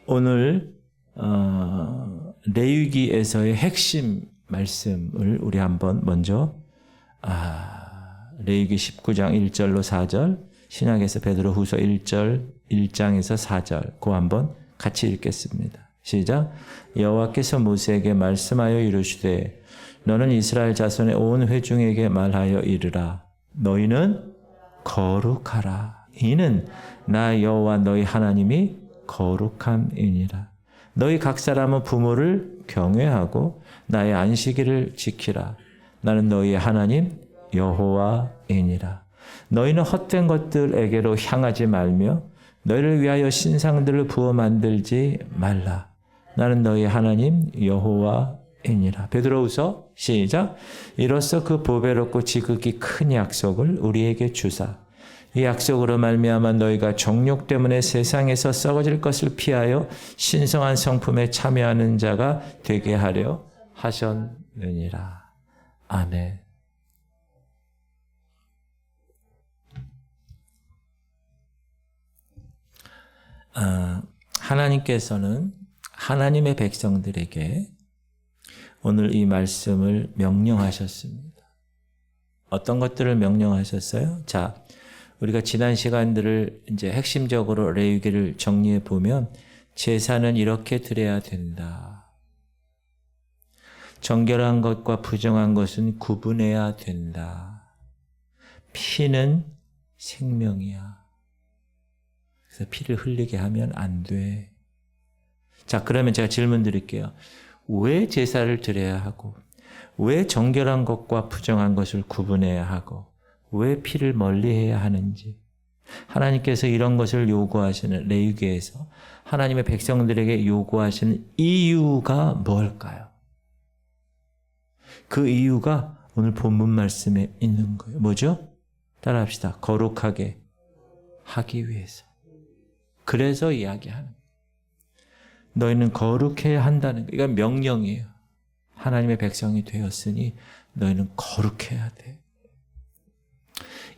오늘 레위기에서의 핵심 말씀을 우리 한번 먼저 레위기 19장 1절로 4절, 신약에서 베드로후서 1절 1장에서 4절 그거 한번 같이 읽겠습니다. 시작. 여호와께서 모세에게 말씀하여 이르시되 너는 이스라엘 자손의 온 회중에게 말하여 이르라. 너희는 거룩하라. 이는 나 여호와 너희 하나님이 거룩함이니라. 너희 각 사람은 부모를 경외하고 나의 안식일을 지키라. 나는 너희의 하나님 여호와이니라. 너희는 헛된 것들에게로 향하지 말며 너희를 위하여 신상들을 부어 만들지 말라. 나는 너희의 하나님 여호와이니라. 베드로후서 시작. 이로써 그 보배롭고 지극히 큰 약속을 우리에게 주사 이 약속으로 말미암아 너희가 정욕 때문에 세상에서 썩어질 것을 피하여 신성한 성품에 참여하는 자가 되게 하려 하셨느니라. 아멘. 하나님께서는 하나님의 백성들에게 오늘 이 말씀을 명령하셨습니다. 어떤 것들을 명령하셨어요? 자, 우리가 지난 시간들을 이제 핵심적으로 레위기를 정리해 보면 제사는 이렇게 드려야 된다. 정결한 것과 부정한 것은 구분해야 된다. 피는 생명이야. 그래서 피를 흘리게 하면 안 돼. 자, 그러면 제가 질문 드릴게요. 왜 제사를 드려야 하고, 왜 정결한 것과 부정한 것을 구분해야 하고, 왜 피를 멀리해야 하는지, 하나님께서 이런 것을 요구하시는 레위기에서 하나님의 백성들에게 요구하시는 이유가 뭘까요? 그 이유가 오늘 본문 말씀에 있는 거예요. 뭐죠? 따라합시다. 거룩하게 하기 위해서. 그래서 이야기하는 거예요. 너희는 거룩해야 한다는 거예요. 이건 명령이에요. 하나님의 백성이 되었으니 너희는 거룩해야 돼.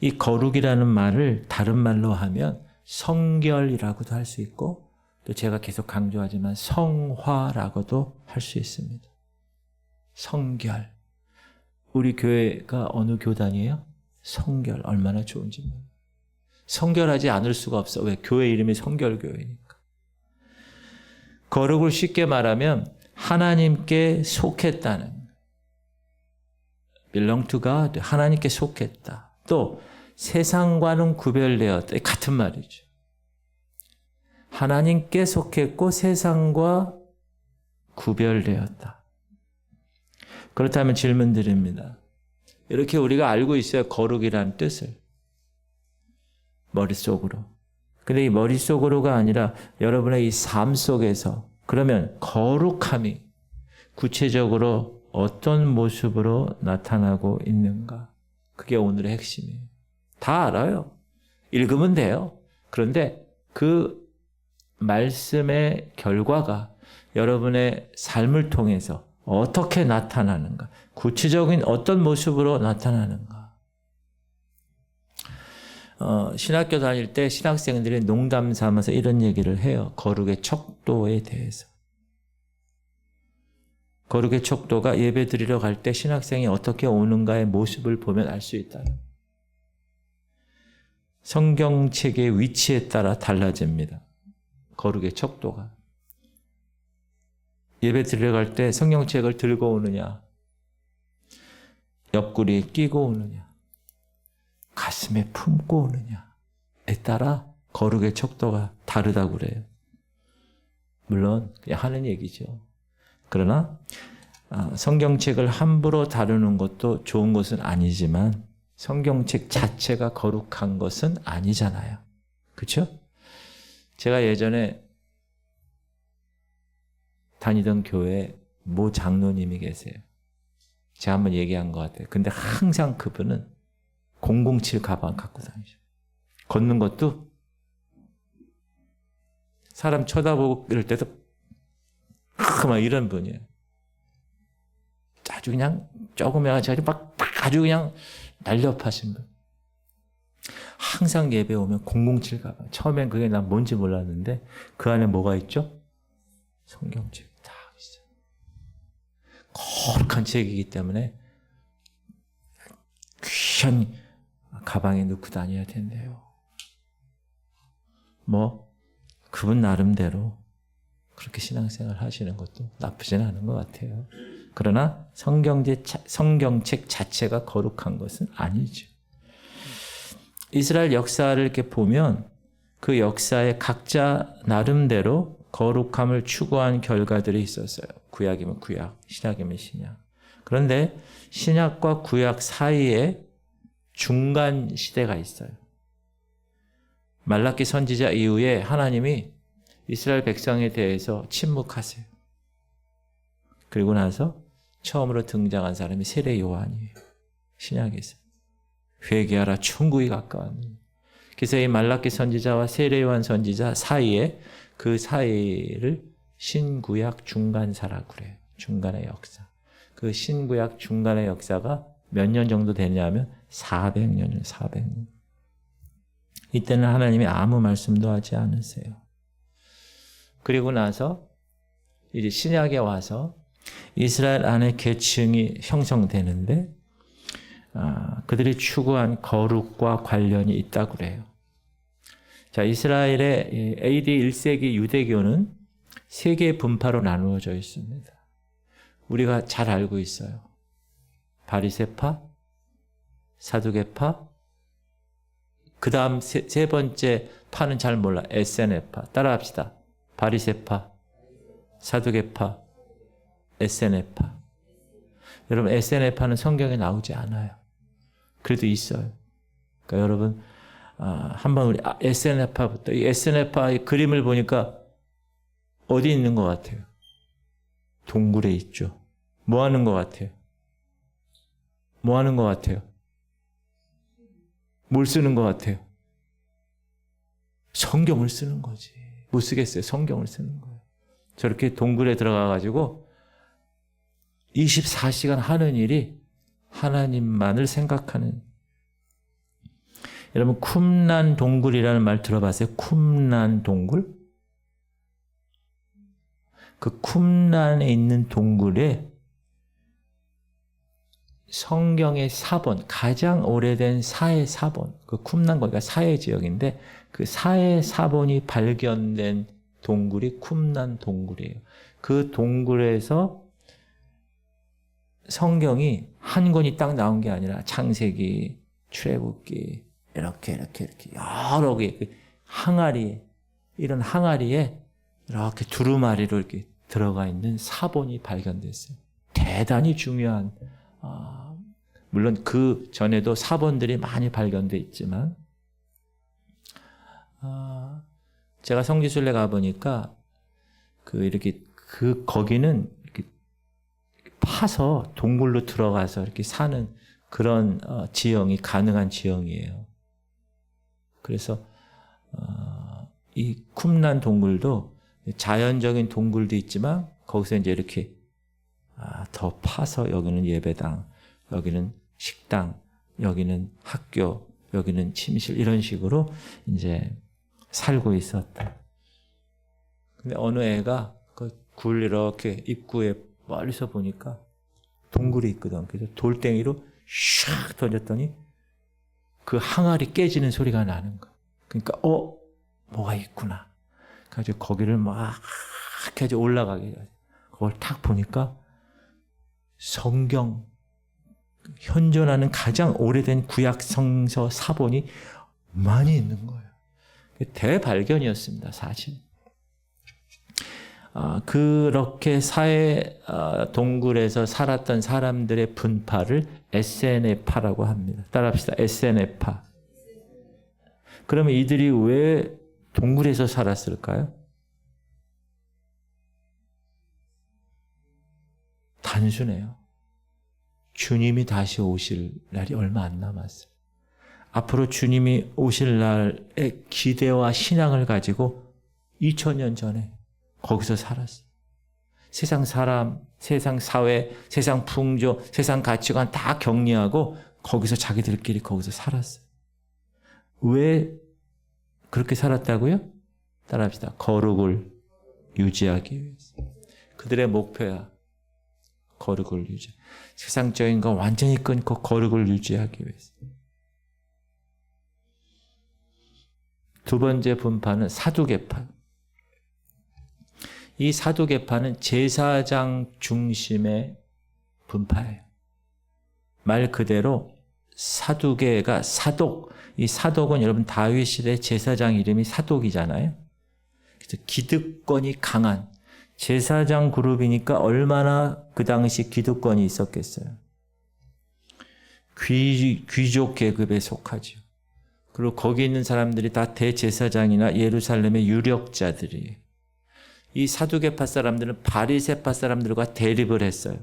이 거룩이라는 말을 다른 말로 하면 성결이라고도 할 수 있고 또 제가 계속 강조하지만 성화라고도 할 수 있습니다. 성결. 우리 교회가 어느 교단이에요? 성결. 얼마나 좋은지 모르겠어요. 성결하지 않을 수가 없어. 왜? 교회 이름이 성결교회니까. 거룩을 쉽게 말하면 하나님께 속했다는 belong to God, 하나님께 속했다. 또 세상과는 구별되었다. 같은 말이죠. 하나님께 속했고 세상과 구별되었다. 그렇다면 질문 드립니다. 이렇게 우리가 알고 있어요. 거룩이라는 뜻을. 머릿속으로. 근데 이 머릿속으로가 아니라 여러분의 이 삶 속에서 그러면 거룩함이 구체적으로 어떤 모습으로 나타나고 있는가? 그게 오늘의 핵심이에요. 다 알아요. 읽으면 돼요. 그런데 그 말씀의 결과가 여러분의 삶을 통해서 어떻게 나타나는가? 구체적인 어떤 모습으로 나타나는가? 신학교 다닐 때 신학생들이 농담 삼아서 이런 얘기를 해요. 거룩의 척도에 대해서. 거룩의 척도가 예배 드리러 갈 때 신학생이 어떻게 오는가의 모습을 보면 알 수 있다. 성경책의 위치에 따라 달라집니다. 거룩의 척도가. 예배 드리러 갈 때 성경책을 들고 오느냐, 옆구리에 끼고 오느냐, 가슴에 품고 오느냐에 따라 거룩의 척도가 다르다고 그래요. 물론 그냥 하는 얘기죠. 그러나 성경책을 함부로 다루는 것도 좋은 것은 아니지만 성경책 자체가 거룩한 것은 아니잖아요. 그렇죠? 제가 예전에 다니던 교회에 모 장로님이 계세요. 제가 한번 얘기한 것 같아요. 근데 항상 그분은 007 가방 갖고 다니셔. 걷는 것도 사람 쳐다보고 이럴 때도 막 이런 분이에요. 아주 그냥 조금이야 막 아주 그냥 날렵하신 분. 항상 예배 오면 007 가방. 처음엔 그게 난 뭔지 몰랐는데 그 안에 뭐가 있죠? 성경책이 다 있어요. 거룩한 책이기 때문에 귀한 가방에 넣고 다녀야 된대요. 뭐 그분 나름대로 그렇게 신앙생활 하시는 것도 나쁘진 않은 것 같아요. 그러나 성경책 자체가 거룩한 것은 아니죠. 이스라엘 역사를 이렇게 보면 그 역사에 각자 나름대로 거룩함을 추구한 결과들이 있었어요. 구약이면 구약, 신약이면 신약. 그런데 신약과 구약 사이에 중간 시대가 있어요. 말라기 선지자 이후에 하나님이 이스라엘 백성에 대해서 침묵하세요. 그리고 나서 처음으로 등장한 사람이 세례 요한이에요. 신약에서. 회개하라 천국이 가까웠니. 그래서 이 말라기 선지자와 세례 요한 선지자 사이에 그 사이를 신구약 중간사라고 그래요. 중간의 역사. 그 신구약 중간의 역사가 몇 년 정도 되냐면 400년이에요. 400년. 이때는 하나님이 아무 말씀도 하지 않으세요. 그리고 나서 이제 신약에 와서 이스라엘 안에 계층이 형성되는데 그들이 추구한 거룩과 관련이 있다고 그래요. 자, 이스라엘의 AD 1세기 유대교는 세 개의 분파로 나누어져 있습니다. 우리가 잘 알고 있어요. 바리새파, 사두개파, 그 다음 세 번째 파는 잘 몰라. 에세네파. 따라합시다. 바리새파, 사두개파, 에세네파. 여러분, 에세네파는 성경에 나오지 않아요. 그래도 있어요. 그러니까 여러분, 한번 우리 에세네파부터, 이 에세네파의 그림을 보니까 어디 있는 것 같아요? 동굴에 있죠. 뭐 하는 것 같아요? 뭐 하는 것 같아요? 뭘 쓰는 것 같아요? 성경을 쓰는 거지. 못 쓰겠어요. 성경을 쓰는 거예요. 저렇게 동굴에 들어가가지고 24시간 하는 일이 하나님만을 생각하는. 여러분, 쿰란 동굴이라는 말 들어봤어요? 쿰란 동굴? 그 쿰란에 있는 동굴에 성경의 사본, 가장 오래된 사해 사본, 그 쿰란 거기가 사해 지역인데 그 사해 사본이 발견된 동굴이 쿰란 동굴이에요. 그 동굴에서 성경이 한 권이 딱 나온 게 아니라 창세기, 출애굽기 이렇게 여러 개 항아리, 이런 항아리에 이렇게 두루마리로 이렇게 들어가 있는 사본이 발견됐어요. 대단히 중요한, 물론 그 전에도 사본들이 많이 발견돼 있지만, 제가 성지순례 가보니까 거기는 이렇게 파서 동굴로 들어가서 이렇게 사는 그런 지형이 가능한 지형이에요. 그래서 이 쿰란 동굴도 자연적인 동굴도 있지만 거기서 이제 이렇게 더 파서 여기는 예배당, 여기는 식당, 여기는 학교, 여기는 침실 이런 식으로 이제 살고 있었다. 근데 어느 애가 그 굴 이렇게 입구에 멀리서 보니까 동굴이 있거든. 그래서 돌덩이로 샥 던졌더니 그 항아리 깨지는 소리가 나는 거야. 그러니까 뭐가 있구나. 그래서 거기를 막 해서 올라가게 해요. 그걸 딱 보니까 성경 현존하는 가장 오래된 구약 성서 사본이 많이 있는 거예요. 대발견이었습니다, 사실. 그렇게 사해 동굴에서 살았던 사람들의 분파를 에세네파라고 합니다. 따라합시다. 에세네파. 그러면 이들이 왜 동굴에서 살았을까요? 단순해요. 주님이 다시 오실 날이 얼마 안 남았어요. 앞으로 주님이 오실 날의 기대와 신앙을 가지고 2000년 전에 거기서 살았어요. 세상 사람, 세상 사회, 세상 풍조, 세상 가치관 다 격리하고 거기서 자기들끼리 거기서 살았어요. 왜 그렇게 살았다고요? 따라합시다. 거룩을 유지하기 위해서. 그들의 목표야. 거룩을 유지. 세상적인 거 완전히 끊고 거룩을 유지하기 위해서. 두 번째 분파는 사두개파. 이 사두개파는 제사장 중심의 분파예요. 말 그대로 사두개가 사독. 이 사독은 여러분 다윗 시대 제사장 이름이 사독이잖아요. 그래서 기득권이 강한 제사장 그룹이니까 얼마나 그 당시 기득권이 있었겠어요. 귀족 계급에 속하죠. 그리고 거기 있는 사람들이 다 대제사장이나 예루살렘의 유력자들이에요. 이 사두개파 사람들은 바리새파 사람들과 대립을 했어요.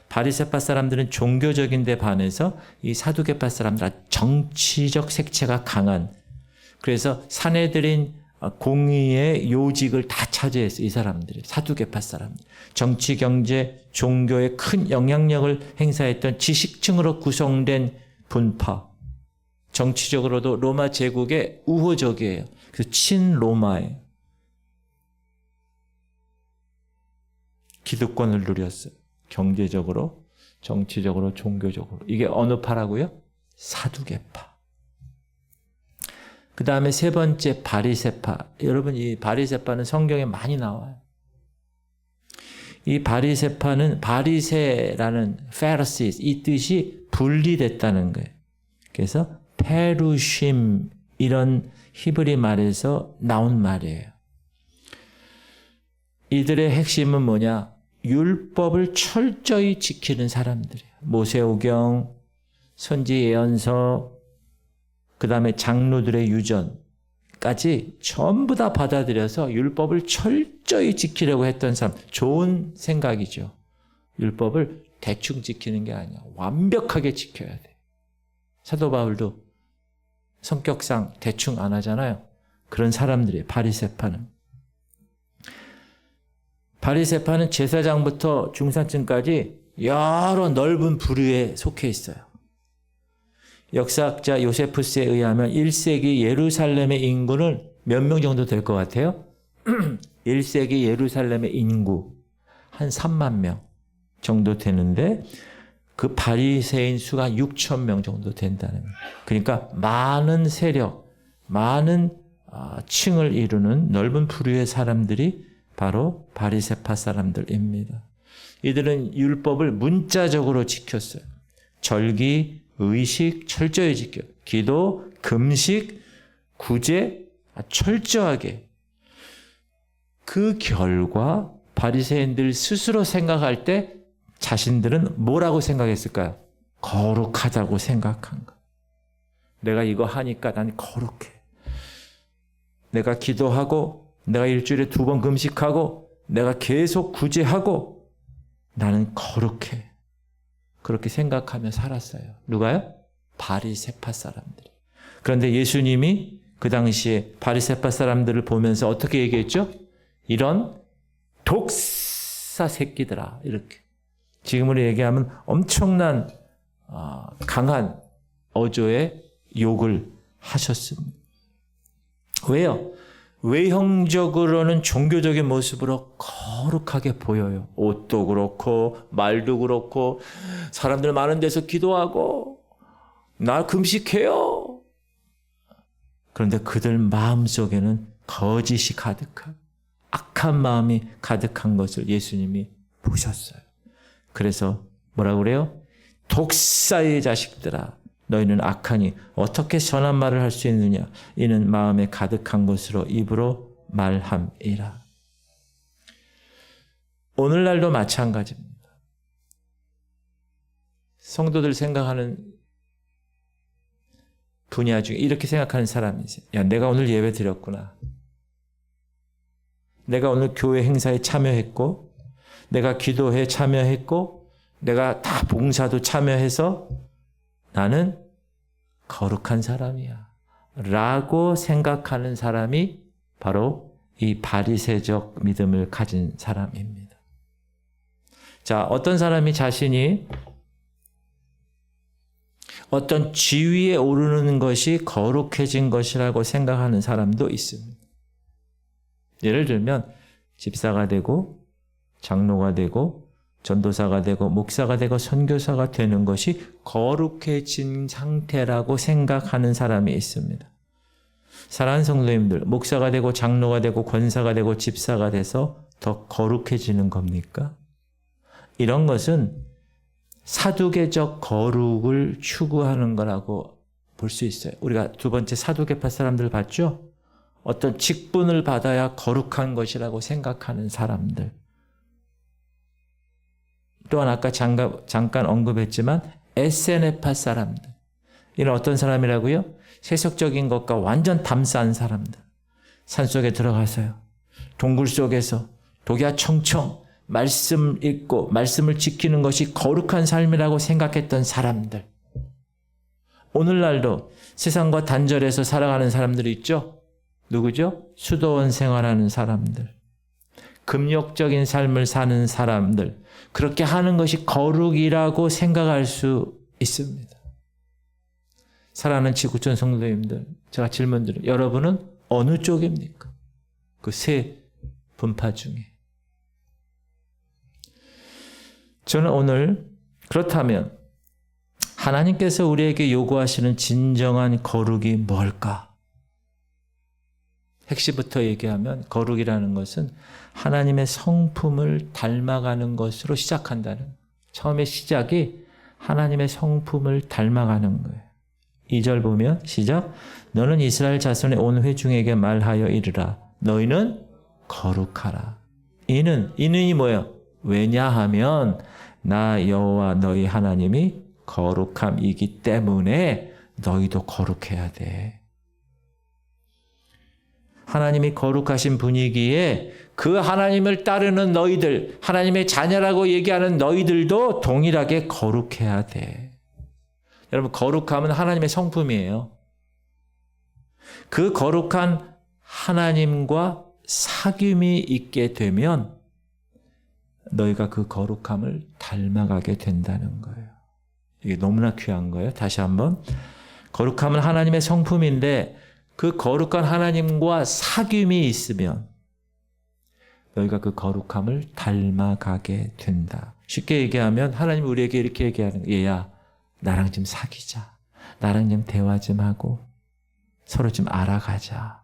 바리새파 사람들은 종교적인 데 반해서 이 사두개파 사람들은 정치적 색채가 강한, 그래서 사내들인 공의의 요직을 다 차지했어요. 이 사람들이 사두개파 사람들. 정치, 경제, 종교에 큰 영향력을 행사했던 지식층으로 구성된 분파. 정치적으로도 로마 제국의 우호적이에요. 그래서 친로마예요. 기득권을 누렸어요. 경제적으로, 정치적으로, 종교적으로. 이게 어느 파라고요? 사두개파. 그 다음에 세 번째 바리새파. 여러분, 이 바리새파는 성경에 많이 나와요. 이 바리새파는 바리새라는 Pharisees, 이 뜻이 분리됐다는 거예요. 그래서 페루심 이런 히브리 말에서 나온 말이에요. 이들의 핵심은 뭐냐? 율법을 철저히 지키는 사람들이에요. 모세오경, 선지 예언서, 그 다음에 장로들의 유전까지 전부 다 받아들여서 율법을 철저히 지키려고 했던 사람. 좋은 생각이죠. 율법을 대충 지키는 게 아니야. 완벽하게 지켜야 돼. 사도 바울도 성격상 대충 안 하잖아요. 그런 사람들이에요. 바리새파는. 바리새파는 제사장부터 중산층까지 여러 넓은 부류에 속해 있어요. 역사학자 요세푸스에 의하면 1세기 예루살렘의 인구는 몇 명 정도 될 것 같아요? 1세기 예루살렘의 인구 한 3만 명 정도 되는데 그 바리새인 수가 6천 명 정도 된다는 거예요. 그러니까 많은 세력, 많은 층을 이루는 넓은 부류의 사람들이 바로 바리새파 사람들입니다. 이들은 율법을 문자적으로 지켰어요. 절기, 의식 철저히 지켜. 기도, 금식, 구제 철저하게. 그 결과 바리새인들 스스로 생각할 때 자신들은 뭐라고 생각했을까요? 거룩하다고 생각한 거. 내가 이거 하니까 난 거룩해. 내가 기도하고 내가 일주일에 2번 금식하고 내가 계속 구제하고 나는 거룩해. 그렇게 생각하며 살았어요. 누가요? 바리새파 사람들이. 그런데 예수님이 그 당시에 바리새파 사람들을 보면서 어떻게 얘기했죠? 이런 독사 새끼들아. 이렇게. 지금으로 얘기하면 엄청난 강한 어조의 욕을 하셨습니다. 왜요? 외형적으로는 종교적인 모습으로 거룩하게 보여요. 옷도 그렇고 말도 그렇고 사람들 많은 데서 기도하고 나 금식해요. 그런데 그들 마음속에는 거짓이 가득한 악한 마음이 가득한 것을 예수님이 보셨어요. 그래서 뭐라고 그래요? 독사의 자식들아, 너희는 악하니 어떻게 선한 말을 할 수 있느냐? 이는 마음에 가득한 것으로 입으로 말함이라. 오늘날도 마찬가지입니다. 성도들 생각하는 분야 중에 이렇게 생각하는 사람이 있어요. 야, 내가 오늘 예배 드렸구나. 내가 오늘 교회 행사에 참여했고, 내가 기도에 참여했고, 내가 다 봉사도 참여해서 나는 거룩한 사람이야 라고 생각하는 사람이 바로 이 바리새적 믿음을 가진 사람입니다. 자, 어떤 사람이 자신이 어떤 지위에 오르는 것이 거룩해진 것이라고 생각하는 사람도 있습니다. 예를 들면 집사가 되고 장로가 되고 전도사가 되고 목사가 되고 선교사가 되는 것이 거룩해진 상태라고 생각하는 사람이 있습니다. 사랑하는 성도님들, 목사가 되고 장로가 되고 권사가 되고 집사가 돼서 더 거룩해지는 겁니까? 이런 것은 사두개적 거룩을 추구하는 거라고 볼 수 있어요. 우리가 두 번째 사두개파 사람들 봤죠? 어떤 직분을 받아야 거룩한 것이라고 생각하는 사람들. 또한 아까 잠깐 언급했지만 SNF파 사람들. 이는 어떤 사람이라고요? 세속적인 것과 완전 담싸한 사람들. 산속에 들어가서요. 동굴 속에서 독야 청청 말씀 읽고 말씀을 지키는 것이 거룩한 삶이라고 생각했던 사람들. 오늘날도 세상과 단절해서 살아가는 사람들이 있죠? 누구죠? 수도원 생활하는 사람들. 금욕적인 삶을 사는 사람들. 그렇게 하는 것이 거룩이라고 생각할 수 있습니다. 사랑하는 지구촌 성도님들, 제가 질문 드려요. 여러분은 어느 쪽입니까? 그 세 분파 중에. 저는 오늘 그렇다면 하나님께서 우리에게 요구하시는 진정한 거룩이 뭘까? 핵심부터 얘기하면 거룩이라는 것은 하나님의 성품을 닮아가는 것으로 시작한다는, 처음에 시작이 하나님의 성품을 닮아가는 거예요. 2절 보면 시작. 너는 이스라엘 자손의 온 회중에게 말하여 이르라. 너희는 거룩하라. 이는이 뭐예요? 왜냐하면 나 여호와 너희 하나님이 거룩함이기 때문에 너희도 거룩해야 돼. 하나님이 거룩하신 분이기에 그 하나님을 따르는 너희들, 하나님의 자녀라고 얘기하는 너희들도 동일하게 거룩해야 돼. 여러분, 거룩함은 하나님의 성품이에요. 그 거룩한 하나님과 사귐이 있게 되면 너희가 그 거룩함을 닮아가게 된다는 거예요. 이게 너무나 귀한 거예요. 다시 한번. 거룩함은 하나님의 성품인데 그 거룩한 하나님과 사귐이 있으면 너희가 그 거룩함을 닮아가게 된다. 쉽게 얘기하면 하나님 우리에게 이렇게 얘기하는 거예요. 얘야, 나랑 좀 사귀자. 나랑 좀 대화 좀 하고 서로 좀 알아가자.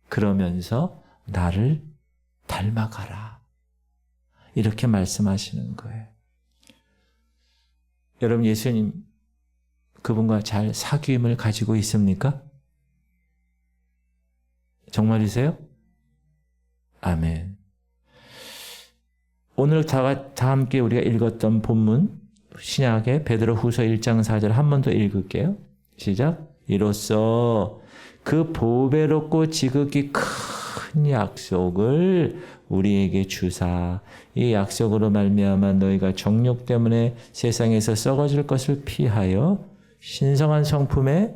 그러면서 나를 닮아가라. 이렇게 말씀하시는 거예요. 여러분, 예수님 그분과 잘 사귐을 가지고 있습니까? 정말이세요? 아멘. 오늘 다 함께 우리가 읽었던 본문 신약의 베드로후서 1장 4절 한 번 더 읽을게요. 시작. 이로써 그 보배롭고 지극히 큰 약속을 우리에게 주사 이 약속으로 말미암아 너희가 정욕 때문에 세상에서 썩어질 것을 피하여 신성한 성품에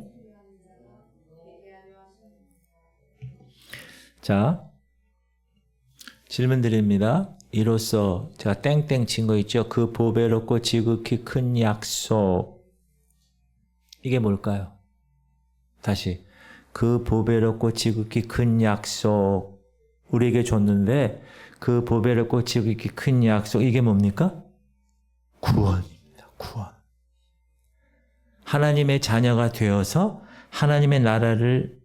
자, 질문 드립니다. 이로써 제가 땡땡 친 거 있죠? 그 보배롭고 지극히 큰 약속. 이게 뭘까요? 다시. 그 보배롭고 지극히 큰 약속. 우리에게 줬는데 그 보배롭고 지극히 큰 약속. 이게 뭡니까? 구원입니다. 구원. 하나님의 자녀가 되어서 하나님의 나라를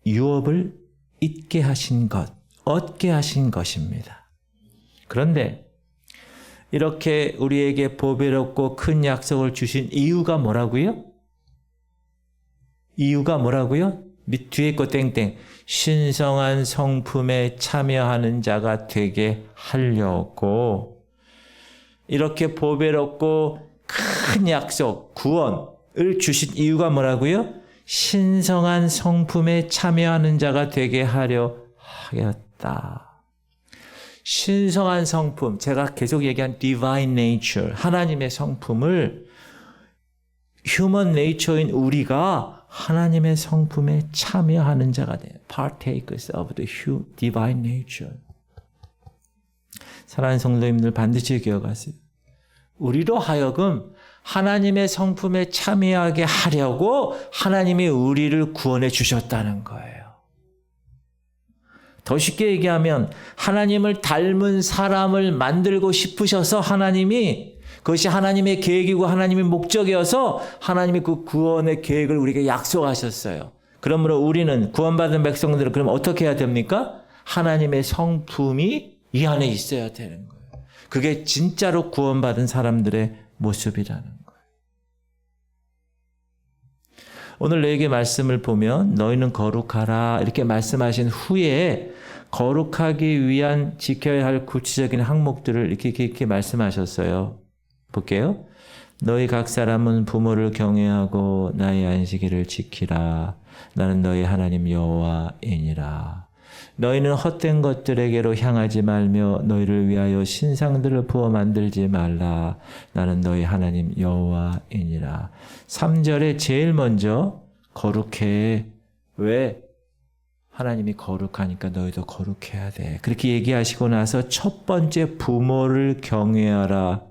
유업을 잊게 하신 것, 얻게 하신 것입니다. 그런데 이렇게 우리에게 보배롭고 큰 약속을 주신 이유가 뭐라고요? 이유가 뭐라고요? 뒤에 거 땡땡. 신성한 성품에 참여하는 자가 되게 하려고 이렇게 보배롭고 큰 약속, 구원을 주신 이유가 뭐라고요? 신성한 성품에 참여하는 자가 되게 하려 하였다. 신성한 성품, 제가 계속 얘기한 divine nature, 하나님의 성품을 human nature인 우리가 하나님의 성품에 참여하는 자가 돼요. Partakers of the divine nature. 사랑하는 성도님들 반드시 기억하세요. 우리로 하여금 하나님의 성품에 참여하게 하려고 하나님이 우리를 구원해 주셨다는 거예요. 더 쉽게 얘기하면 하나님을 닮은 사람을 만들고 싶으셔서 하나님이 그것이 하나님의 계획이고 하나님의 목적이어서 하나님이 그 구원의 계획을 우리에게 약속하셨어요. 그러므로 우리는 구원받은 백성들은 그럼 어떻게 해야 됩니까? 하나님의 성품이 이 안에 있어야 되는 거예요. 그게 진짜로 구원받은 사람들의 모습이라는 거예요. 오늘 너에게 말씀을 보면 너희는 거룩하라 이렇게 말씀하신 후에 거룩하기 위한 지켜야 할 구체적인 항목들을 이렇게 말씀하셨어요. 볼게요. 너희 각 사람은 부모를 경외하고 나의 안식일을 지키라. 나는 너희 하나님 여호와이니라. 너희는 헛된 것들에게로 향하지 말며 너희를 위하여 신상들을 부어 만들지 말라. 나는 너희 하나님 여호와이니라. 3절에 제일 먼저 거룩해. 왜? 하나님이 거룩하니까 너희도 거룩해야 돼. 그렇게 얘기하시고 나서 첫 번째 부모를 경외하라.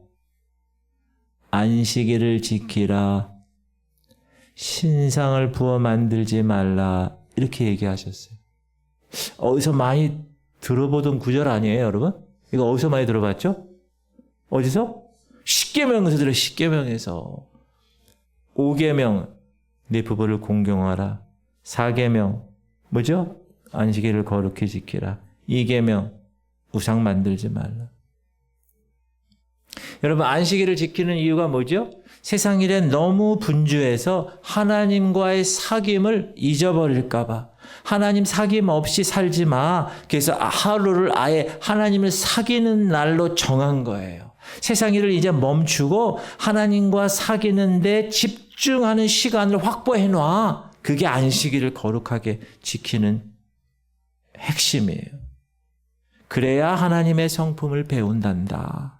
안식일을 지키라. 신상을 부어 만들지 말라. 이렇게 얘기하셨어요. 어디서 많이 들어보던 구절 아니에요, 여러분? 이거 어디서 많이 들어봤죠? 어디서? 십계명에서 들어요. 십계명에서. 5계명 네 부부를 공경하라. 4계명 뭐죠? 안식일을 거룩히 지키라. 2계명 우상 만들지 말라. 여러분 안식일을 지키는 이유가 뭐죠? 세상 일에 너무 분주해서 하나님과의 사귐을 잊어버릴까 봐. 하나님 사귐 없이 살지 마. 그래서 하루를 아예 하나님을 사귀는 날로 정한 거예요. 세상 일을 이제 멈추고 하나님과 사귀는 데 집중하는 시간을 확보해 놔. 그게 안식일을 거룩하게 지키는 핵심이에요. 그래야 하나님의 성품을 배운단다.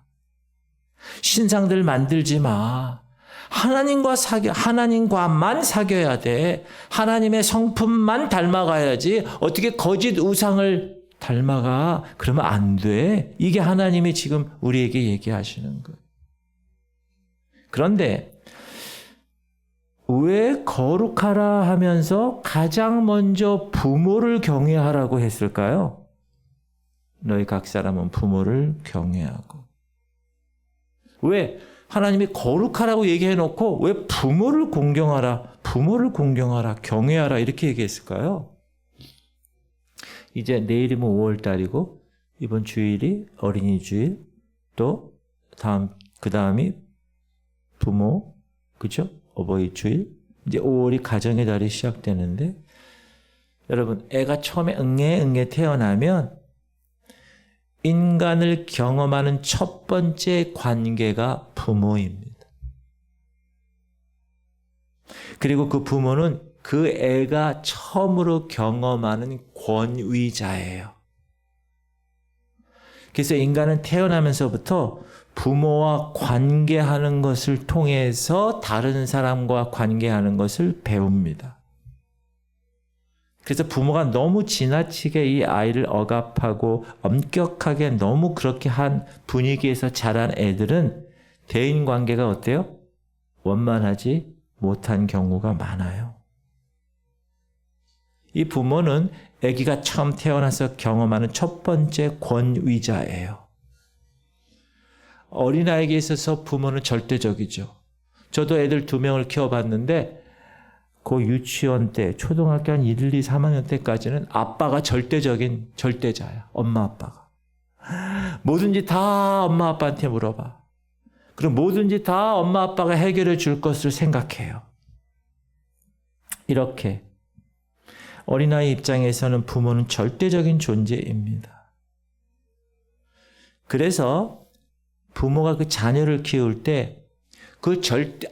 신상들 만들지 마. 하나님과만 사귀어야 돼. 하나님의 성품만 닮아가야지. 어떻게 거짓 우상을 닮아가? 그러면 안 돼. 이게 하나님이 지금 우리에게 얘기하시는 거예요. 그런데 왜 거룩하라 하면서 가장 먼저 부모를 경외하라고 했을까요? 너희 각 사람은 부모를 경외하고. 왜? 하나님이 거룩하라고 얘기해 놓고 왜 부모를 공경하라, 경외하라 이렇게 얘기했을까요? 이제 내일이면 5월 달이고 이번 주일이 어린이 주일, 또 그 다음이 부모, 그죠? 어버이 주일. 이제 5월이 가정의 달이 시작되는데 여러분 애가 처음에 응애 태어나면 인간을 경험하는 첫 번째 관계가 부모입니다. 그리고 그 부모는 그 애가 처음으로 경험하는 권위자예요. 그래서 인간은 태어나면서부터 부모와 관계하는 것을 통해서 다른 사람과 관계하는 것을 배웁니다. 그래서 부모가 너무 지나치게 이 아이를 억압하고 엄격하게 너무 그렇게 한 분위기에서 자란 애들은 대인관계가 어때요? 원만하지 못한 경우가 많아요. 이 부모는 아기가 처음 태어나서 경험하는 첫 번째 권위자예요. 어린아이에게 있어서 부모는 절대적이죠. 저도 애들 2명을 키워봤는데 그 유치원 때, 초등학교 한 1, 2, 3학년 때까지는 아빠가 절대자야. 엄마, 아빠가. 뭐든지 다 엄마, 아빠한테 물어봐. 그리고 뭐든지 다 엄마, 아빠가 해결해 줄 것을 생각해요. 이렇게 어린아이 입장에서는 부모는 절대적인 존재입니다. 그래서 부모가 그 자녀를 키울 때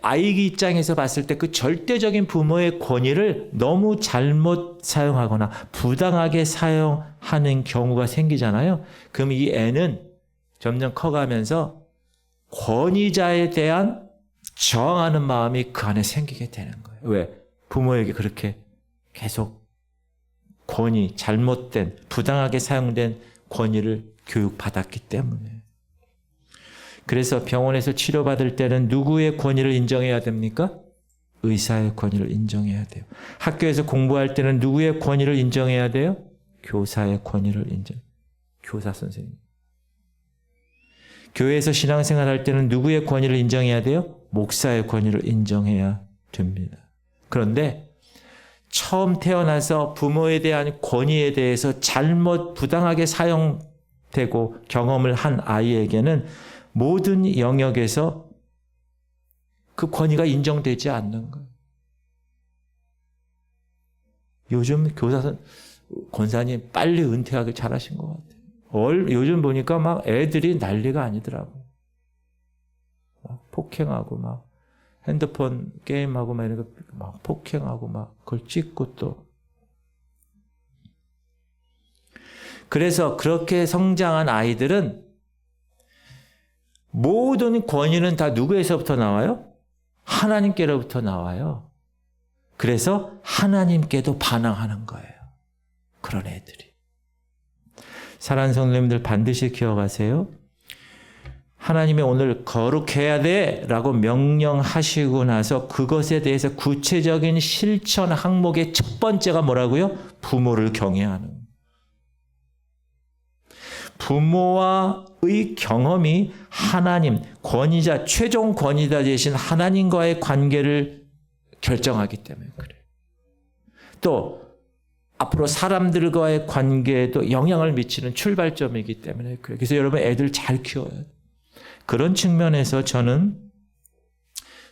아이 입장에서 봤을 때 그 절대적인 부모의 권위를 너무 잘못 사용하거나 부당하게 사용하는 경우가 생기잖아요. 그럼 이 애는 점점 커가면서 권위자에 대한 저항하는 마음이 그 안에 생기게 되는 거예요. 왜? 부모에게 그렇게 계속 잘못된, 부당하게 사용된 권위를 교육받았기 때문에. 그래서 병원에서 치료받을 때는 누구의 권위를 인정해야 됩니까? 의사의 권위를 인정해야 돼요. 학교에서 공부할 때는 누구의 권위를 인정해야 돼요? 교사의 권위를 인정. 교사 선생님. 교회에서 신앙생활할 때는 누구의 권위를 인정해야 돼요? 목사의 권위를 인정해야 됩니다. 그런데 처음 태어나서 부모에 대한 권위에 대해서 잘못 부당하게 사용되고 경험을 한 아이에게는 모든 영역에서 그 권위가 인정되지 않는 거예요. 요즘 권사님 빨리 은퇴하기 잘하신 것 같아요. 요즘 보니까 막 애들이 난리가 아니더라고요. 막 폭행하고 막 핸드폰 게임하고 막 이런 거 막 폭행하고 막 그걸 찍고 또. 그래서 그렇게 성장한 아이들은 모든 권위는 다 누구에서부터 나와요? 하나님께로부터 나와요. 그래서 하나님께도 반항하는 거예요. 그런 애들이. 사랑하는 성도님들 반드시 기억하세요. 하나님이 오늘 거룩해야 돼 라고 명령하시고 나서 그것에 대해서 구체적인 실천 항목의 첫 번째가 뭐라고요? 부모를 경외하는. 부모와의 경험이 하나님, 권위자, 최종 권위자 되신 하나님과의 관계를 결정하기 때문에 그래요. 또 앞으로 사람들과의 관계에도 영향을 미치는 출발점이기 때문에 그래요. 그래서 여러분 애들 잘 키워야 돼요. 그런 측면에서 저는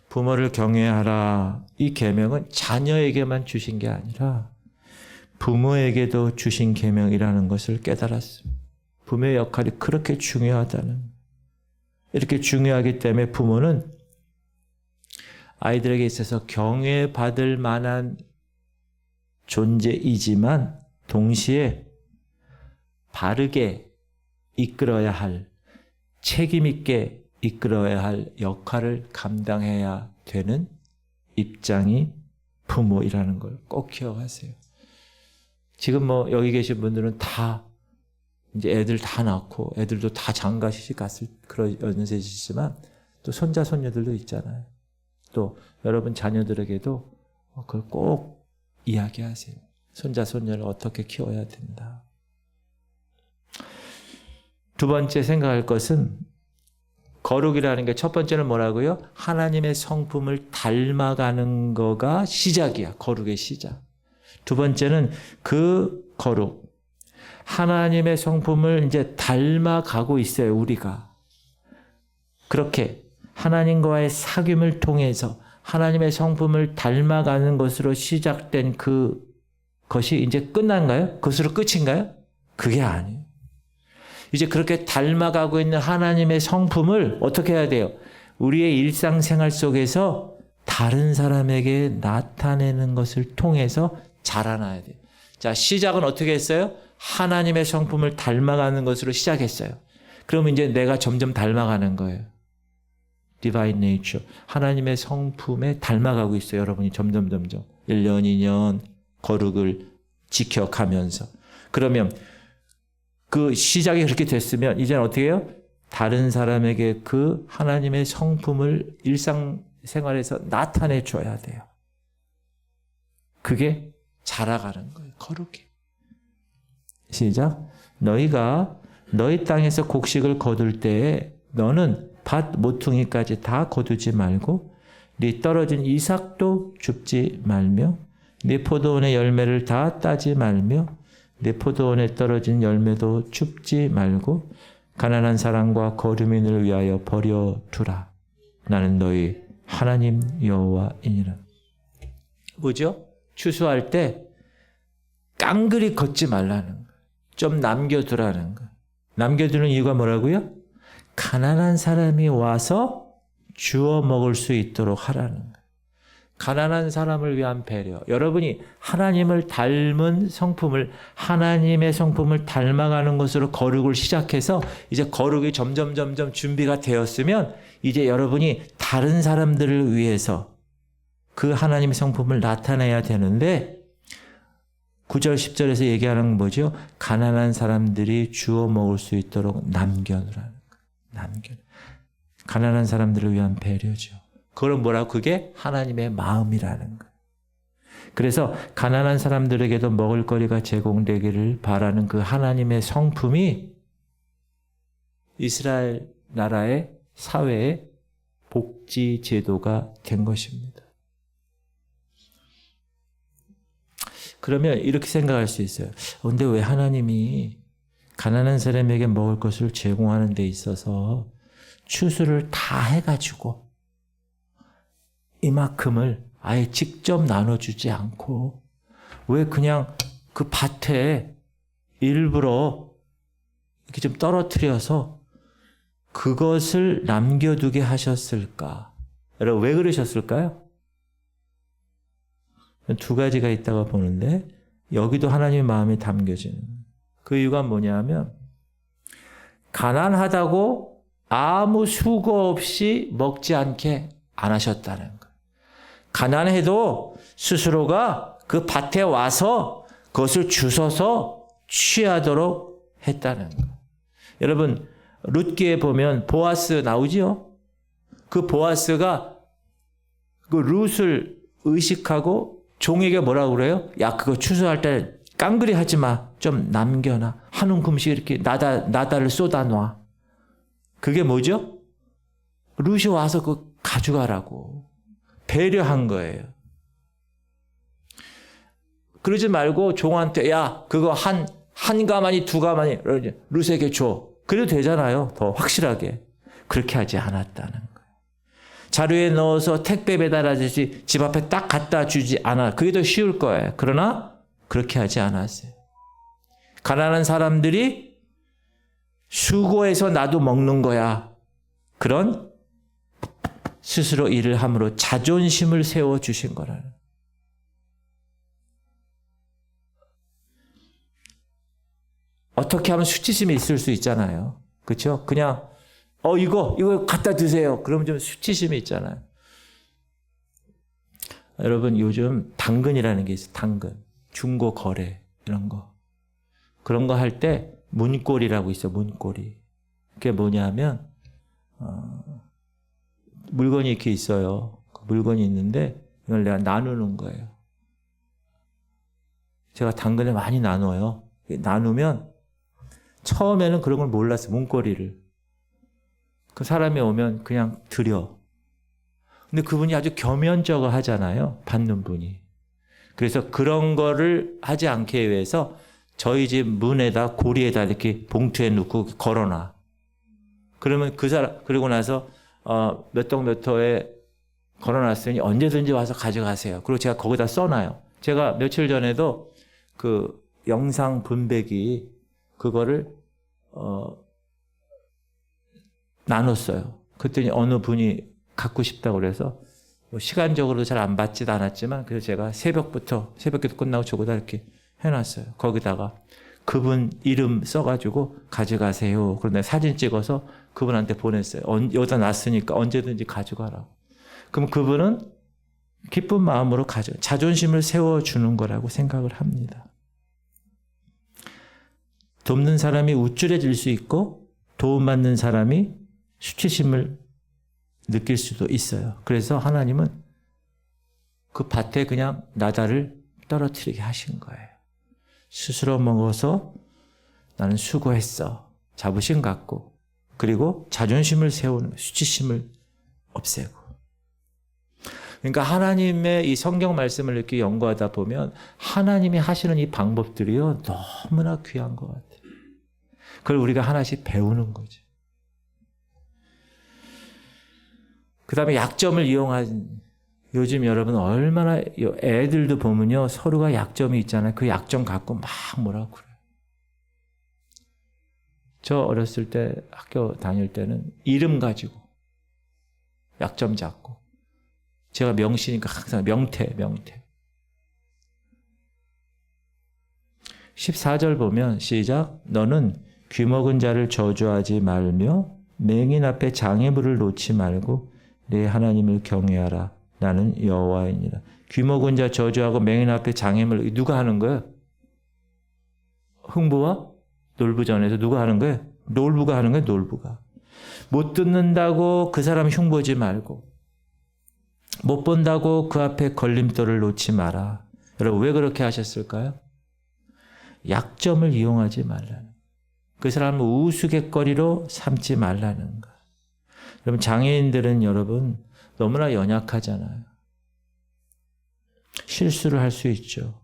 부모를 경외하라 이 계명은 자녀에게만 주신 게 아니라 부모에게도 주신 계명이라는 것을 깨달았습니다. 부모의 역할이 그렇게 중요하다는, 이렇게 중요하기 때문에 부모는 아이들에게 있어서 경외받을 만한 존재이지만 동시에 바르게 이끌어야 할, 책임 있게 이끌어야 할 역할을 감당해야 되는 입장이 부모이라는 걸 꼭 기억하세요. 지금 뭐 여기 계신 분들은 다 이제 애들 다 낳고 애들도 다 장가 시집 갔을 그런 연세시지만 또 손자 손녀들도 있잖아요. 또 여러분 자녀들에게도 그걸 꼭 이야기하세요. 손자 손녀를 어떻게 키워야 된다. 두 번째 생각할 것은 거룩이라는 게 첫 번째는 뭐라고요? 하나님의 성품을 닮아가는 거가 시작이야. 거룩의 시작. 두 번째는 그 거룩, 하나님의 성품을 이제 닮아가고 있어요. 우리가. 그렇게 하나님과의 사귐을 통해서 하나님의 성품을 닮아가는 것으로 시작된 그것이 이제 끝난가요? 그것으로 끝인가요? 그게 아니에요. 이제 그렇게 닮아가고 있는 하나님의 성품을 어떻게 해야 돼요? 우리의 일상생활 속에서 다른 사람에게 나타내는 것을 통해서 자라나야 돼요. 자, 시작은 어떻게 했어요? 하나님의 성품을 닮아가는 것으로 시작했어요. 그러면 이제 내가 점점 닮아가는 거예요. Divine nature. 하나님의 성품에 닮아가고 있어요. 여러분이 점점 1년, 2년 거룩을 지켜가면서. 그러면 그 시작이 그렇게 됐으면 이제는 어떻게 해요? 다른 사람에게 그 하나님의 성품을 일상생활에서 나타내 줘야 돼요. 그게 자라가는 거예요. 거룩해. 시작. 너희가 너희 땅에서 곡식을 거둘 때에 너는 밭 모퉁이까지 다 거두지 말고 네 떨어진 이삭도 줍지 말며 네 포도원의 열매를 다 따지 말며 네 포도원에 떨어진 열매도 줍지 말고 가난한 사람과 거류민을 위하여 버려두라. 나는 너희 하나님 여호와이니라. 뭐죠? 추수할 때 깡그리 걷지 말라는 거예요. 좀 남겨두라는 거예요. 남겨두는 이유가 뭐라고요? 가난한 사람이 와서 주워 먹을 수 있도록 하라는 거예요. 가난한 사람을 위한 배려. 여러분이 하나님을 닮은 성품을, 하나님의 성품을 닮아가는 것으로 거룩을 시작해서 이제 거룩이 점점 준비가 되었으면 이제 여러분이 다른 사람들을 위해서 그 하나님의 성품을 나타내야 되는데 9절 10절에서 얘기하는 건 뭐죠? 가난한 사람들이 주워 먹을 수 있도록 남겨놓으라는 거예요. 가난한 사람들을 위한 배려죠. 그걸 뭐라고? 그게 하나님의 마음이라는 거예요. 그래서 가난한 사람들에게도 먹을거리가 제공되기를 바라는 그 하나님의 성품이 이스라엘 나라의 사회의 복지 제도가 된 것입니다. 그러면 이렇게 생각할 수 있어요. 근데 왜 하나님이 가난한 사람에게 먹을 것을 제공하는 데 있어서 추수를 다 해가지고 이만큼을 아예 직접 나눠주지 않고 왜 그냥 그 밭에 일부러 이렇게 좀 떨어뜨려서 그것을 남겨두게 하셨을까? 여러분 왜 그러셨을까요? 두 가지가 있다고 보는데 여기도 하나님의 마음이 담겨지는 그 이유가 뭐냐면 가난하다고 아무 수고 없이 먹지 않게 안 하셨다는 거예요. 가난해도 스스로가 그 밭에 와서 그것을 주워서 취하도록 했다는 거예요. 여러분 룻기에 보면 보아스 나오지요? 그 보아스가 그 룻을 의식하고 종에게 뭐라고 그래요? 야 그거 추수할 때 깡그리 하지 마. 좀 남겨놔. 한 움큼씩 이렇게 나다를 쏟아놔. 그게 뭐죠? 룻이 와서 그거 가져가라고. 배려한 거예요. 그러지 말고 종한테 야 그거 한 가마니 두 가마니 룻에게 줘. 그래도 되잖아요. 더 확실하게. 그렇게 하지 않았다는 거예요. 자루에 넣어서 택배 배달하듯이 집 앞에 딱 갖다 주지 않아. 그게 더 쉬울 거예요. 그러나 그렇게 하지 않았어요. 가난한 사람들이 수고해서 나도 먹는 거야. 그런 스스로 일을 함으로 자존심을 세워주신 거라는. 어떻게 하면 수치심이 있을 수 있잖아요. 그렇죠? 그냥 이거 갖다 드세요. 그러면 좀 수치심이 있잖아요. 여러분 요즘 당근이라는 게 있어요. 당근. 중고 거래 이런 거. 그런 거 할 때 문고리라고 있어요. 문고리. 그게 뭐냐면 물건이 이렇게 있어요. 그 물건이 있는데 이걸 내가 나누는 거예요. 제가 당근을 많이 나눠요. 나누면 처음에는 그런 걸 몰랐어요. 문고리를. 그 사람이 오면 그냥 드려. 근데 그분이 아주 겸연쩍어 하잖아요. 받는 분이. 그래서 그런 거를 하지 않기 위해서 저희 집 문에다 고리에다 이렇게 봉투에 넣고 걸어놔. 그러면 그 사람 그리고 나서 몇 동 몇 호에 걸어놨으니 언제든지 와서 가져가세요. 그리고 제가 거기다 써놔요. 제가 며칠 전에도 그 영상 분배기 그거를 나눴어요. 그랬더니 어느 분이 갖고 싶다고 그래서 시간적으로 잘 안 받지도 않았지만 그래서 제가 새벽기도 끝나고 저거다 이렇게 해놨어요. 거기다가 그분 이름 써가지고 가져가세요. 그런데 사진 찍어서 그분한테 보냈어요. 여기다 놨으니까 언제든지 가져가라고. 그럼 그분은 기쁜 마음으로 자존심을 세워주는 거라고 생각을 합니다. 돕는 사람이 우쭐해질 수 있고 도움받는 사람이 수치심을 느낄 수도 있어요. 그래서 하나님은 그 밭에 그냥 나다를 떨어뜨리게 하신 거예요. 스스로 먹어서 나는 수고했어. 자부심 갖고 그리고 자존심을 세우는 수치심을 없애고. 그러니까 하나님의 이 성경 말씀을 이렇게 연구하다 보면 하나님이 하시는 이 방법들이요 너무나 귀한 것 같아요. 그걸 우리가 하나씩 배우는 거죠. 그 다음에 약점을 이용한 요즘 여러분 얼마나 애들도 보면요 서로가 약점이 있잖아요. 그 약점 갖고 막 뭐라고 그래요. 저 어렸을 때 학교 다닐 때는 이름 가지고 약점 잡고 제가 명시니까 항상 명태 14절 보면 시작 너는 귀먹은 자를 저주하지 말며 맹인 앞에 장애물을 놓지 말고 내 하나님을 경외하라. 나는 여호와이니라. 귀먹은 자 저주하고 맹인 앞에 장애물 누가 하는 거예요? 흥부와 놀부전에서 누가 하는 거예요? 놀부가 하는 거예요. 놀부가. 못 듣는다고 그 사람 흉보지 말고 못 본다고 그 앞에 걸림돌을 놓지 마라. 여러분 왜 그렇게 하셨을까요? 약점을 이용하지 말라는, 그 사람을 우스갯거리로 삼지 말라는 거. 여러분 장애인들은 여러분 너무나 연약하잖아요. 실수를 할 수 있죠.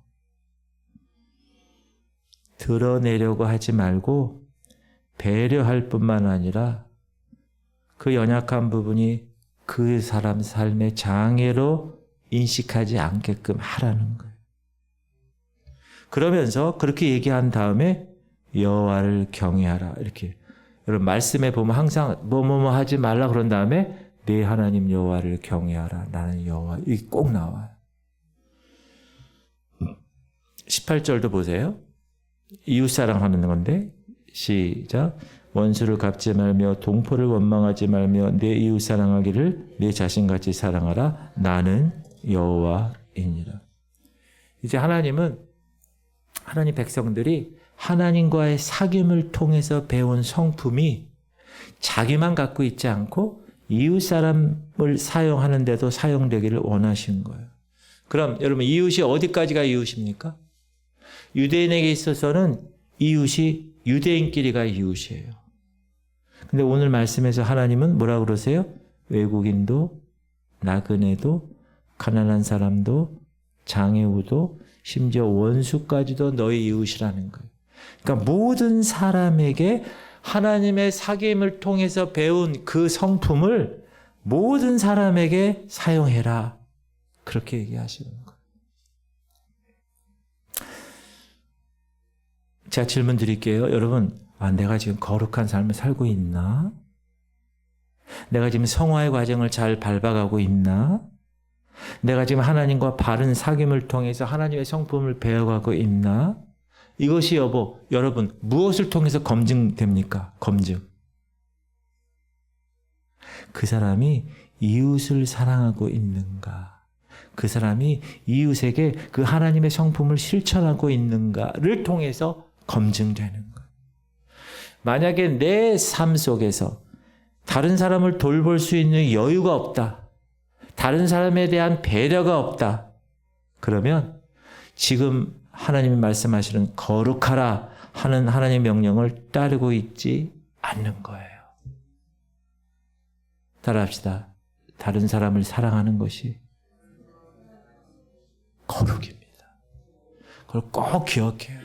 드러내려고 하지 말고 배려할 뿐만 아니라 그 연약한 부분이 그 사람 삶의 장애로 인식하지 않게끔 하라는 거예요. 그러면서 그렇게 얘기한 다음에 여호와를 경외하라. 이렇게 여러분 말씀에 보면 항상 뭐뭐뭐 하지 말라 그런 다음에 네 하나님 여호와를 경외하라. 나는 여호와. 이게 꼭 나와요. 18절도 보세요. 이웃사랑하는 건데 시작. 원수를 갚지 말며 동포를 원망하지 말며 내 이웃 사랑하기를 내 자신같이 사랑하라. 나는 여호와이니라. 이제 하나님 백성들이 하나님과의 사귐을 통해서 배운 성품이 자기만 갖고 있지 않고 이웃 사람을 사용하는데도 사용되기를 원하신 거예요. 그럼 여러분 이웃이 어디까지가 이웃입니까? 유대인에게 있어서는 이웃이 유대인끼리가 이웃이에요. 근데 오늘 말씀에서 하나님은 뭐라 그러세요? 외국인도, 나그네도, 가난한 사람도, 장애우도, 심지어 원수까지도 너희 이웃이라는 거예요. 그러니까 모든 사람에게 하나님의 사귐을 통해서 배운 그 성품을 모든 사람에게 사용해라. 그렇게 얘기하시는 거예요. 제가 질문 드릴게요. 여러분, 내가 지금 거룩한 삶을 살고 있나? 내가 지금 성화의 과정을 잘 밟아가고 있나? 내가 지금 하나님과 바른 사귐을 통해서 하나님의 성품을 배워가고 있나? 이것이 여러분 무엇을 통해서 검증됩니까? 검증. 그 사람이 이웃을 사랑하고 있는가? 그 사람이 이웃에게 그 하나님의 성품을 실천하고 있는가를 통해서 검증되는 거예요. 만약에 내 삶 속에서 다른 사람을 돌볼 수 있는 여유가 없다. 다른 사람에 대한 배려가 없다. 그러면 지금 하나님이 말씀하시는 거룩하라 하는 하나님의 명령을 따르고 있지 않는 거예요. 따라합시다. 다른 사람을 사랑하는 것이 거룩입니다. 그걸 꼭 기억해요.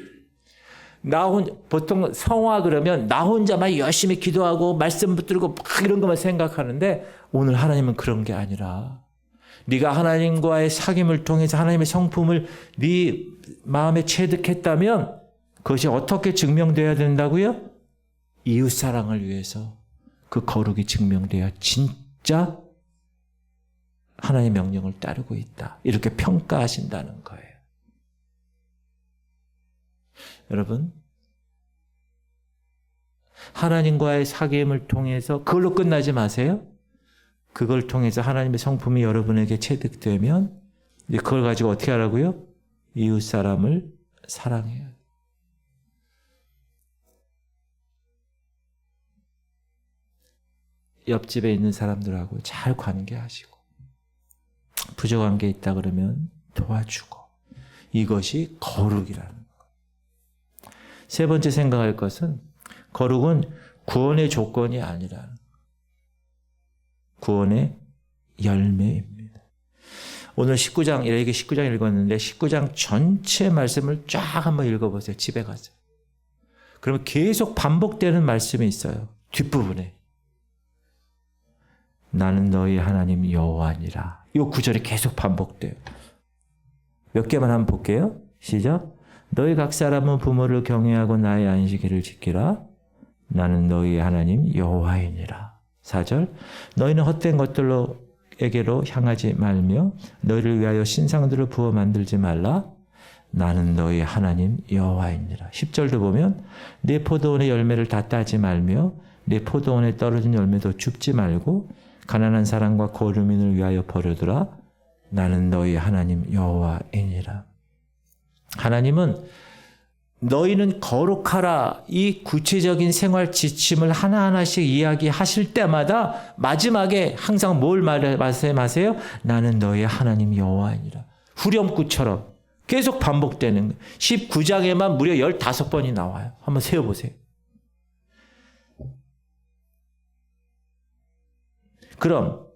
보통 성화 그러면 나 혼자만 열심히 기도하고 말씀 붙들고 막 이런 것만 생각하는데 오늘 하나님은 그런 게 아니라 네가 하나님과의 사귐을 통해서 하나님의 성품을 네 마음에 체득했다면 그것이 어떻게 증명돼야 된다고요? 이웃사랑을 위해서 그 거룩이 증명돼야 진짜 하나님의 명령을 따르고 있다. 이렇게 평가하신다는 거예요. 여러분, 하나님과의 사귐을 통해서 그걸로 끝나지 마세요. 그걸 통해서 하나님의 성품이 여러분에게 체득되면 이제 그걸 가지고 어떻게 하라고요? 이웃 사람을 사랑해요. 옆집에 있는 사람들하고 잘 관계하시고 부족한 게 있다 그러면 도와주고 이것이 거룩이라는 거예요. 세 번째 생각할 것은 거룩은 구원의 조건이 아니라 구원의 열매입니다. 오늘 19장, 이렇게 19장 읽었는데 19장 전체 말씀을 쫙 한번 읽어보세요. 집에 가서. 그러면 계속 반복되는 말씀이 있어요. 뒷부분에. 나는 너희 하나님 여호와니라. 이 구절이 계속 반복돼요. 몇 개만 한번 볼게요. 시작. 너희 각 사람은 부모를 경외하고 나의 안식일을 지키라. 나는 너희 하나님 여호와이니라. 4절. 너희는 헛된 것들에게로 향하지 말며 너희를 위하여 신상들을 부어 만들지 말라. 나는 너희 하나님 여호와이니라. 10절도 보면 내 포도원의 열매를 다 따지 말며 내 포도원에 떨어진 열매도 줍지 말고 가난한 사람과 거류민을 위하여 버려두라. 나는 너희 하나님 여호와이니라. 하나님은 너희는 거룩하라 이 구체적인 생활 지침을 하나하나씩 이야기하실 때마다 마지막에 항상 뭘 말씀하세요? 나는 너희 하나님 여호와이니라. 후렴구처럼 계속 반복되는 거예요. 19장에만 무려 15번이 나와요. 한번 세어보세요. 그럼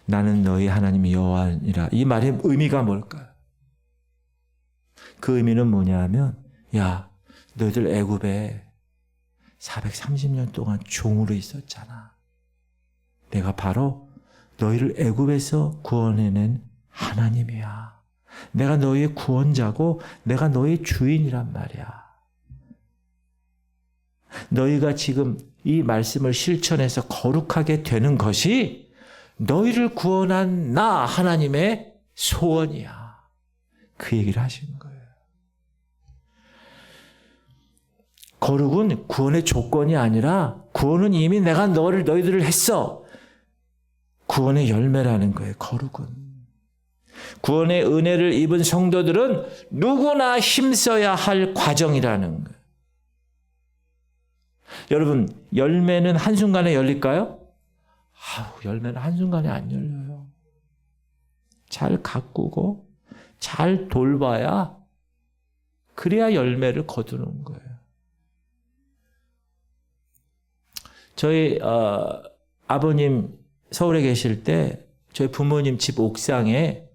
나는 너희 하나님 여호와니라. 이 말의 의미가 뭘까요? 그 의미는 뭐냐 하면 야, 너희들 애굽에 430년 동안 종으로 있었잖아. 내가 바로 너희를 애굽에서 구원해낸 하나님이야. 내가 너희의 구원자고 내가 너희의 주인이란 말이야. 너희가 지금 이 말씀을 실천해서 거룩하게 되는 것이 너희를 구원한 나 하나님의 소원이야. 그 얘기를 하시는 거예요. 거룩은 구원의 조건이 아니라 구원은 이미 내가 너희들을 했어. 구원의 열매라는 거예요. 거룩은. 구원의 은혜를 입은 성도들은 누구나 힘써야 할 과정이라는 거예요. 여러분, 열매는 한순간에 열릴까요? 열매는 한순간에 안 열려요. 잘 가꾸고 잘 돌봐야 그래야 열매를 거두는 거예요. 저희 아버님 서울에 계실 때 저희 부모님 집 옥상에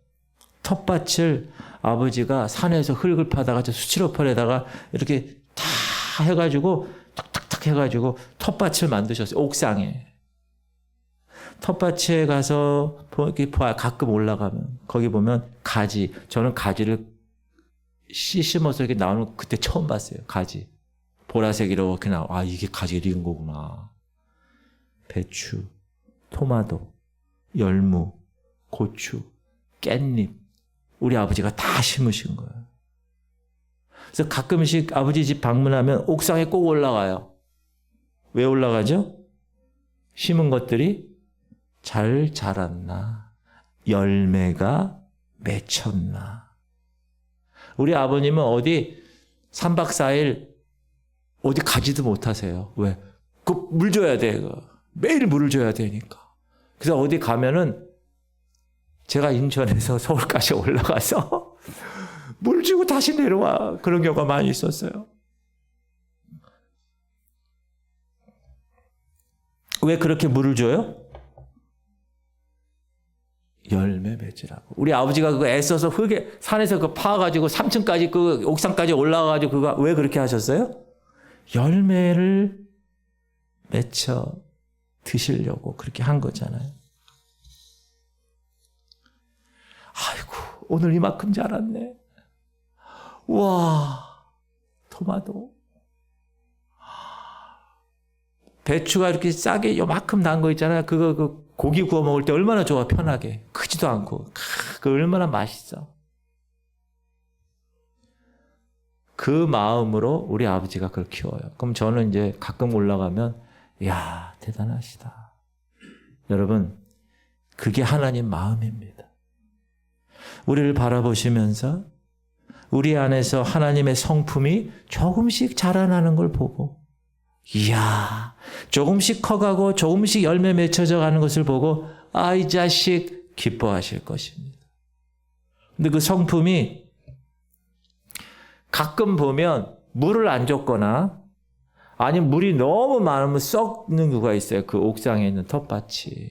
텃밭을 아버지가 산에서 흙을 파다가 저 수치로펄에다가 이렇게 다 해가지고 탁탁탁 해가지고 텃밭을 만드셨어요. 옥상에. 텃밭에 가서 가끔 올라가면 거기 보면 가지. 저는 가지를 심어서 이렇게 나오는 거 그때 처음 봤어요. 가지. 보라색 이렇게 나와. 이게 가지가 익은 거구나. 배추, 토마토, 열무, 고추, 깻잎. 우리 아버지가 다 심으신 거예요. 그래서 가끔씩 아버지 집 방문하면 옥상에 꼭 올라가요. 왜 올라가죠? 심은 것들이 잘 자랐나? 열매가 맺혔나? 우리 아버님은 어디 3박 4일 어디 가지도 못하세요. 왜? 물 줘야 돼. 매일 물을 줘야 되니까. 그래서 어디 가면은 제가 인천에서 서울까지 올라가서 물 주고 다시 내려와. 그런 경우가 많이 있었어요. 왜 그렇게 물을 줘요? 열매 맺으라고. 우리 아버지가 그거 애써서 흙에 산에서 그 파가지고 3층까지 그 옥상까지 올라가가지고 그거 왜 그렇게 하셨어요? 열매를 맺혀 드시려고 그렇게 한 거잖아요. 아이고, 오늘 이만큼 자랐네. 와, 토마토. 배추가 이렇게 싸게 요만큼 난 거 있잖아요. 그거 고기 구워 먹을 때 얼마나 좋아, 편하게. 크지도 않고. 그 얼마나 맛있어. 그 마음으로 우리 아버지가 그걸 키워요. 그럼 저는 이제 가끔 올라가면, 이야, 대단하시다. 여러분, 그게 하나님 마음입니다. 우리를 바라보시면서 우리 안에서 하나님의 성품이 조금씩 자라나는 걸 보고, 이야, 조금씩 커가고 조금씩 열매 맺혀져 가는 것을 보고, 이 자식 기뻐하실 것입니다. 근데 그 성품이 가끔 보면 물을 안 줬거나 아니면 물이 너무 많으면 썩는 경우가 있어요. 그 옥상에 있는 텃밭이.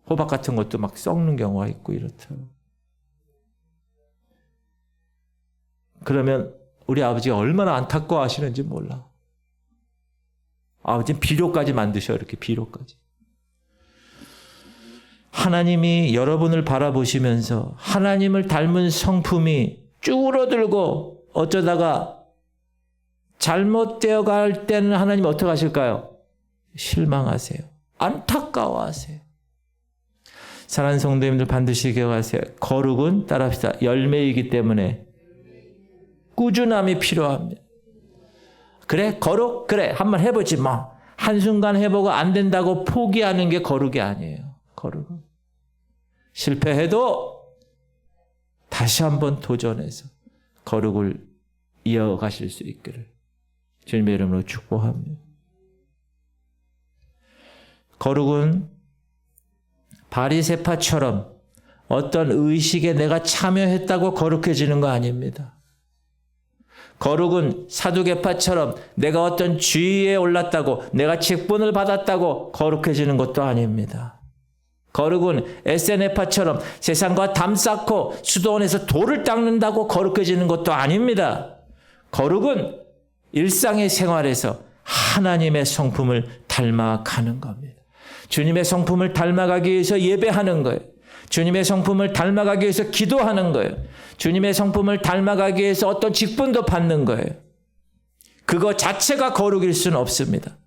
호박 같은 것도 막 썩는 경우가 있고 이렇더라고요. 그러면 우리 아버지가 얼마나 안타까워하시는지 몰라. 아버지는 비료까지 만드셔요. 이렇게 비료까지. 하나님이 여러분을 바라보시면서 하나님을 닮은 성품이 쭈그러들고 어쩌다가 잘못되어 갈 때는 하나님 어떻게 하실까요? 실망하세요. 안타까워하세요. 사랑하는 성도님들 반드시 기억하세요. 거룩은 따라합시다. 열매이기 때문에 꾸준함이 필요합니다. 그래? 거룩? 그래. 한번 해보지 뭐. 한순간 해보고 안 된다고 포기하는 게 거룩이 아니에요. 거룩은. 실패해도 다시 한번 도전해서 거룩을 이어가실 수 있기를 주님의 이름으로 축복합니다. 거룩은 바리새파처럼 어떤 의식에 내가 참여했다고 거룩해지는 거 아닙니다. 거룩은 사두개파처럼 내가 어떤 지위에 올랐다고, 내가 직분을 받았다고 거룩해지는 것도 아닙니다. 거룩은 에세네파처럼 세상과 담 쌓고 수도원에서 돌을 닦는다고 거룩해지는 것도 아닙니다. 거룩은 일상의 생활에서 하나님의 성품을 닮아가는 겁니다. 주님의 성품을 닮아가기 위해서 예배하는 거예요. 주님의 성품을 닮아가기 위해서 기도하는 거예요. 주님의 성품을 닮아가기 위해서 어떤 직분도 받는 거예요. 그거 자체가 거룩일 수는 없습니다.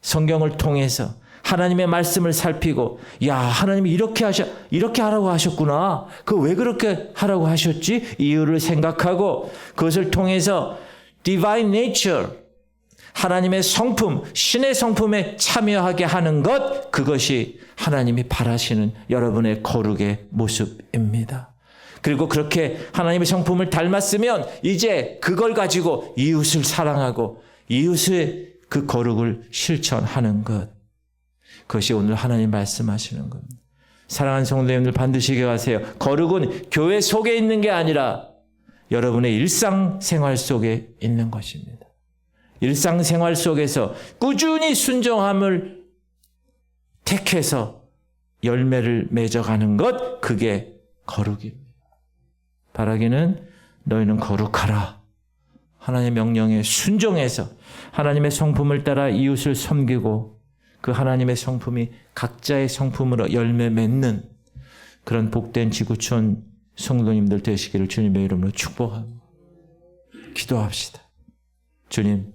성경을 통해서 하나님의 말씀을 살피고, 야, 하나님이 이렇게 하라고 하셨구나. 왜 그렇게 하라고 하셨지? 이유를 생각하고 그것을 통해서 divine nature, 하나님의 성품, 신의 성품에 참여하게 하는 것, 그것이 하나님이 바라시는 여러분의 거룩의 모습입니다. 그리고 그렇게 하나님의 성품을 닮았으면 이제 그걸 가지고 이웃을 사랑하고 이웃의 그 거룩을 실천하는 것. 그것이 오늘 하나님 말씀하시는 겁니다. 사랑하는 성도님들 반드시 기억하세요. 거룩은 교회 속에 있는 게 아니라 여러분의 일상생활 속에 있는 것입니다. 일상생활 속에서 꾸준히 순종함을 택해서 열매를 맺어가는 것, 그게 거룩입니다. 바라기는 너희는 거룩하라. 하나님의 명령에 순종해서 하나님의 성품을 따라 이웃을 섬기고 그 하나님의 성품이 각자의 성품으로 열매 맺는 그런 복된 지구촌 성도님들 되시기를 주님의 이름으로 축복합니다. 기도합시다. 주님,